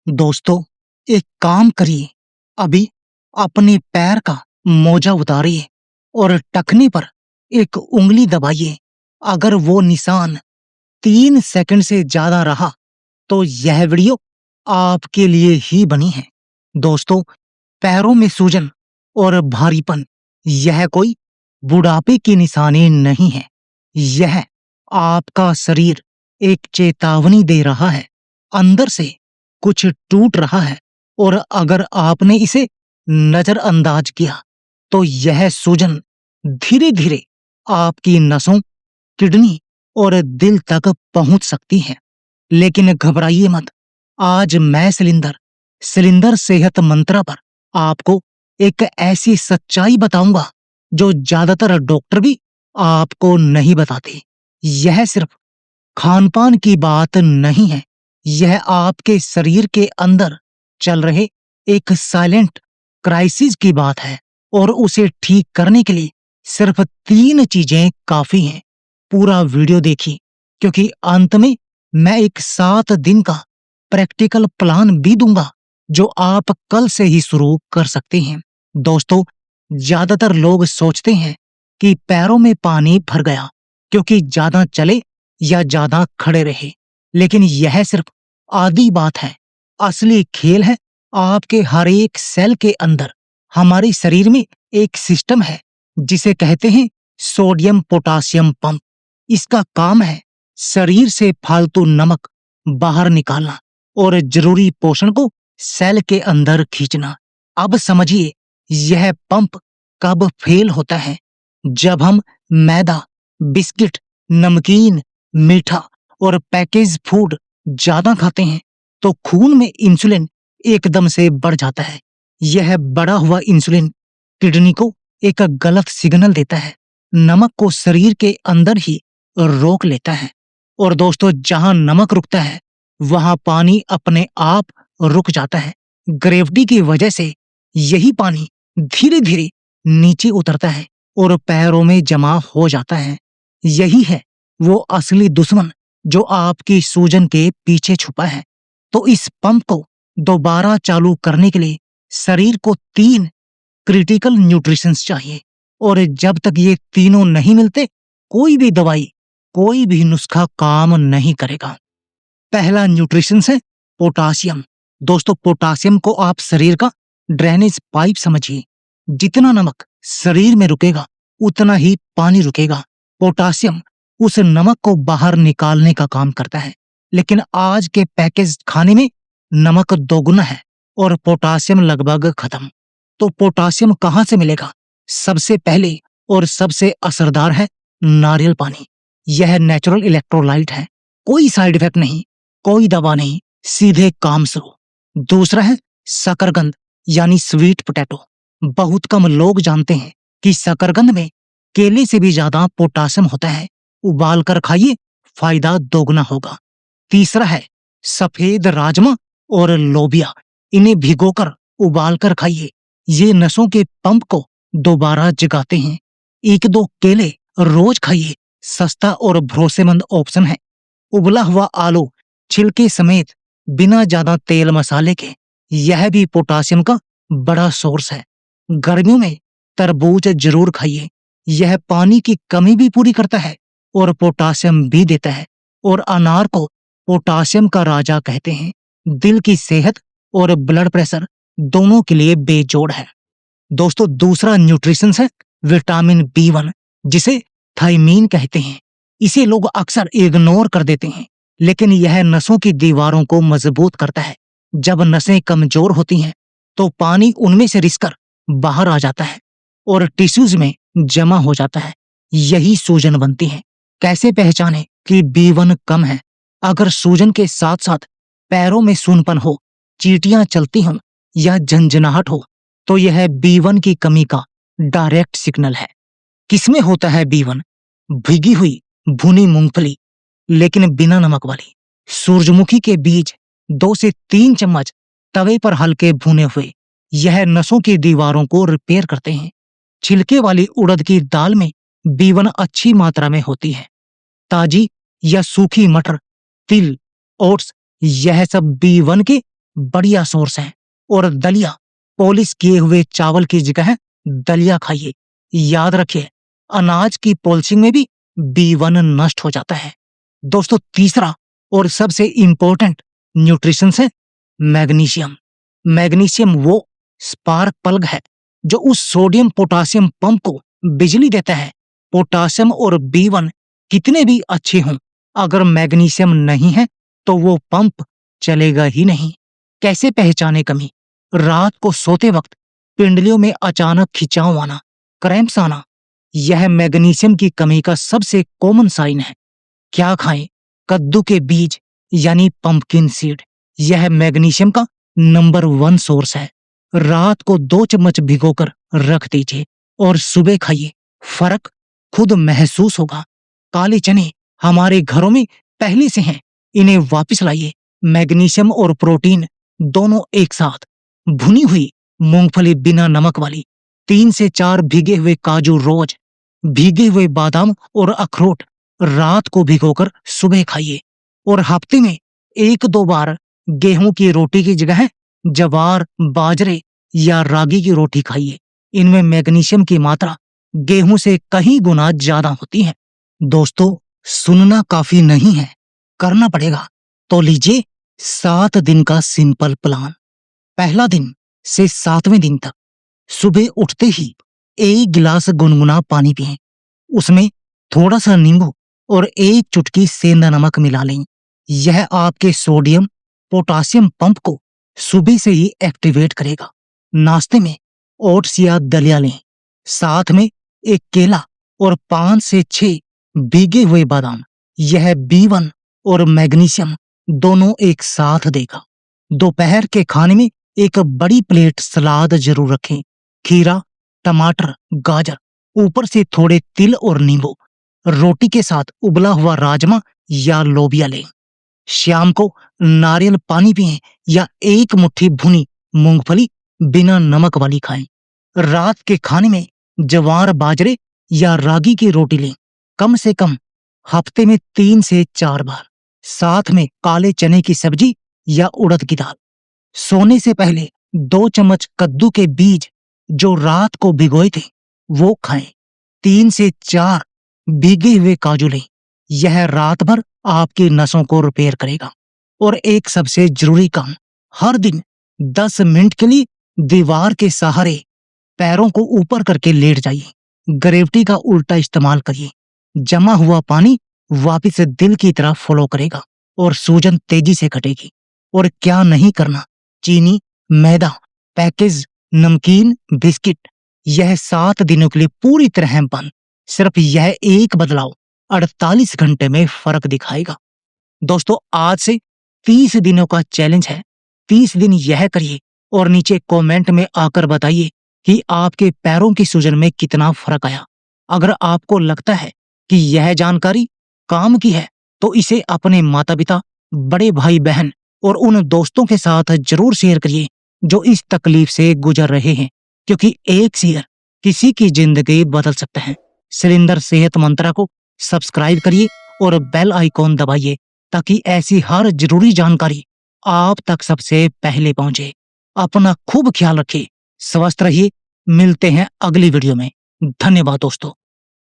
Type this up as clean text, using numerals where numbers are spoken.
दोस्तों, एक काम करिए, अभी अपने पैर का मोजा उतारिए और टखने पर एक उंगली दबाइए। अगर वो निशान 3 सेकंड से ज्यादा रहा, तो यह वीडियो आपके लिए ही बनी है। दोस्तों, पैरों में सूजन और भारीपन यह कोई बुढ़ापे की निशानी नहीं है। यह आपका शरीर एक चेतावनी दे रहा है, अंदर से कुछ टूट रहा है, और अगर आपने इसे नजरअंदाज किया, तो यह सूजन धीरे धीरे आपकी नसों, किडनी और दिल तक पहुंच सकती है। लेकिन घबराइए मत। आज मैं सिलिंडर सेहत मंत्रा पर आपको एक ऐसी सच्चाई बताऊंगा जो ज्यादातर डॉक्टर भी आपको नहीं बताते। यह सिर्फ खान पान की बात नहीं है, यह आपके शरीर के अंदर चल रहे एक साइलेंट क्राइसिस की बात है, और उसे ठीक करने के लिए सिर्फ 3 चीजें काफी हैं। पूरा वीडियो देखिए, क्योंकि अंत में मैं एक 7 दिन का प्रैक्टिकल प्लान भी दूंगा जो आप कल से ही शुरू कर सकते हैं। दोस्तों, ज्यादातर लोग सोचते हैं कि पैरों में पानी भर गया क्योंकि ज्यादा चले या ज्यादा खड़े रहे, लेकिन यह सिर्फ आधी बात है। असली खेल है आपके हर एक सेल के अंदर। हमारे शरीर में एक सिस्टम है जिसे कहते हैं सोडियम पोटासियम पंप। इसका काम है शरीर से फालतू नमक बाहर निकालना और जरूरी पोषण को सेल के अंदर खींचना। अब समझिए, यह पंप कब फेल होता है? जब हम मैदा, बिस्किट, नमकीन, मीठा और पैकेज फूड ज्यादा खाते हैं, तो खून में इंसुलिन एकदम से बढ़ जाता है। यह बढ़ा हुआ इंसुलिन किडनी को एक गलत सिग्नल देता है, नमक को शरीर के अंदर ही रोक लेता है। और दोस्तों, जहां नमक रुकता है, वहां पानी अपने आप रुक जाता है। ग्रेविटी की वजह से यही पानी धीरे धीरे नीचे उतरता है और पैरों में जमा हो जाता है। यही है वो असली दुश्मन जो आपकी सूजन के पीछे छुपा है। तो इस पंप को दोबारा चालू करने के लिए शरीर को 3 क्रिटिकल न्यूट्रिशंस चाहिए, और जब तक ये तीनों नहीं मिलते, कोई भी दवाई, कोई भी नुस्खा काम नहीं करेगा। पहला न्यूट्रिशन है पोटासियम। दोस्तों, पोटासियम को आप शरीर का ड्रेनेज पाइप समझिए। जितना नमक शरीर में रुकेगा, उतना ही पानी रुकेगा। पोटासियम उस नमक को बाहर निकालने का काम करता है, लेकिन आज के पैकेज खाने में नमक दोगुना है और पोटासियम लगभग खत्म। तो पोटासियम कहां से मिलेगा? सबसे पहले और सबसे असरदार है नारियल पानी। यह नेचुरल इलेक्ट्रोलाइट है, कोई साइड इफेक्ट नहीं, कोई दवा नहीं, सीधे काम शुरू। दूसरा है शकरकंद यानी स्वीट पोटैटो। बहुत कम लोग जानते हैं कि शकरकंद में केले से भी ज्यादा पोटासियम होता है। उबाल कर खाइए, फायदा दोगुना होगा। तीसरा है सफेद राजमा और लोबिया। इन्हें भिगोकर उबाल कर खाइए, ये नसों के पंप को दोबारा जगाते हैं। 1-2 केले रोज खाइए, सस्ता और भरोसेमंद ऑप्शन है। उबला हुआ आलू छिलके समेत, बिना ज्यादा तेल मसाले के, यह भी पोटासियम का बड़ा सोर्स है। गर्मियों में तरबूज जरूर खाइए, यह पानी की कमी भी पूरी करता है और पोटासियम भी देता है। और अनार को पोटासियम का राजा कहते हैं, दिल की सेहत और ब्लड प्रेशर दोनों के लिए बेजोड़ है। दोस्तों, दूसरा न्यूट्रिशन है विटामिन B1, जिसे थायमीन कहते हैं। इसे लोग अक्सर इग्नोर कर देते हैं, लेकिन यह नसों की दीवारों को मजबूत करता है। जब नसें कमजोर होती हैं, तो पानी उनमें से रिसकर बाहर आ जाता है और टिश्यूज में जमा हो जाता है। यही सूजन बनती है। कैसे पहचाने कि B1 कम है? अगर सूजन के साथ साथ पैरों में सूनपन हो, चींटियां चलती हों या झंझनाहट हो, तो यह B1 की कमी का डायरेक्ट सिग्नल है। किसमें होता है B1? भीगी हुई भुनी मूंगफली, लेकिन बिना नमक वाली। सूरजमुखी के बीज 2 से 3 चम्मच तवे पर हल्के भुने हुए, यह नसों की दीवारों को रिपेयर करते हैं। छिलके वाली उड़द की दाल में B1 अच्छी मात्रा में होती है। ताजी या सूखी मटर, तिल, ओट्स, यह सब B1 के बढ़िया सोर्स है। और दलिया, पॉलिश किए हुए चावल की जगह दलिया खाइए। याद रखिए, अनाज की पॉलिशिंग में भी B1 नष्ट हो जाता है। दोस्तों, तीसरा और सबसे इंपॉर्टेंट न्यूट्रिशन है मैग्नीशियम। मैग्नीशियम वो स्पार्क प्लग है जो उस सोडियम पोटासियम पंप को बिजली देता है। पोटासियम और B1 कितने भी अच्छे हों, अगर मैग्नीशियम नहीं है तो वो पंप चलेगा ही नहीं। कैसे पहचाने कमी? रात को सोते वक्त पिंडलियों में अचानक खिंचाव आना, क्रैम्प्स आना, यह मैग्नीशियम की कमी का सबसे कॉमन साइन है। क्या खाएं? कद्दू के बीज यानी पंपकिन सीड, यह मैग्नीशियम का नंबर 1 सोर्स है। रात को 2 चम्मच भिगोकर रख दीजिए और सुबह खाइए, फर्क खुद महसूस होगा। काले चने हमारे घरों में पहले से हैं, इन्हें वापस लाइए। मैग्नीशियम और प्रोटीन दोनों एक साथ। भुनी हुई मूंगफली बिना नमक वाली, 3 से 4 भीगे हुए काजू रोज, भीगे हुए बादाम और अखरोट रात को भिगोकर सुबह खाइए। और हफ्ते में 1-2 बार गेहूं की रोटी की जगह जवार, बाजरे या रागी की रोटी खाइए। इनमें मैग्नीशियम की मात्रा गेहूं से कहीं गुना ज्यादा होती है। दोस्तों, सुनना काफी नहीं है, करना पड़ेगा। तो लीजिए 7 दिन का सिंपल प्लान। पहला दिन से 7वें दिन तक सुबह उठते ही 1 गिलास गुनगुना पानी पिएं। उसमें थोड़ा सा नींबू और 1 चुटकी सेंधा नमक मिला लें। यह आपके सोडियम पोटासियम पंप को सुबह से ही एक्टिवेट करेगा। नाश्ते में ओट्स या दलिया लें, साथ में एक केला और 5 से 6 भीगे हुए बादाम। यह B1 और मैग्नीशियम दोनों एक साथ देगा। दोपहर के खाने में एक बड़ी प्लेट सलाद जरूर रखें, खीरा, टमाटर, गाजर, ऊपर से थोड़े तिल और नींबू। रोटी के साथ उबला हुआ राजमा या लोबिया लें। शाम को नारियल पानी पिएं या 1 मुट्ठी भुनी मूंगफली बिना नमक वाली खाएं। रात के खाने में जवार, बाजरे या रागी की रोटी लें, कम से कम हफ्ते में 3 से 4 बार। साथ में काले चने की सब्जी या उड़द की दाल। सोने से पहले 2 चम्मच कद्दू के बीज जो रात को भिगोए थे वो खाएं। 3 से 4 भीगे हुए काजू लें, यह रात भर आपकी नसों को रिपेयर करेगा। और एक सबसे जरूरी काम, हर दिन 10 मिनट के लिए दीवार के सहारे पैरों को ऊपर करके लेट जाइए। ग्रेविटी का उल्टा इस्तेमाल करिए। जमा हुआ पानी वापस दिल की तरफ फ्लो करेगा और सूजन तेजी से घटेगी। और क्या नहीं करना, चीनी, मैदा, पैकेज, नमकीन, बिस्किट, यह 7 दिनों के लिए पूरी तरह बंद। सिर्फ यह एक बदलाव 48 घंटे में फर्क दिखाएगा। दोस्तों, आज से 30 दिनों का चैलेंज है। 30 दिन यह करिए और नीचे कमेंट में आकर बताइए कि आपके पैरों की सूजन में कितना फर्क आया। अगर आपको लगता है कि यह जानकारी काम की है तो इसे अपने माता पिता, बड़े भाई बहन और उन दोस्तों के साथ जरूर शेयर करिए जो इस तकलीफ से गुजर रहे हैं, क्योंकि एक शेयर किसी की जिंदगी बदल सकता है। सिलिंडर सेहत मंत्रा को सब्सक्राइब करिए और बेल आइकॉन दबाइए ताकि ऐसी हर जरूरी जानकारी आप तक सबसे पहले पहुंचे। अपना खूब ख्याल रखिए, स्वस्थ रहिए। मिलते हैं अगली वीडियो में। धन्यवाद दोस्तों।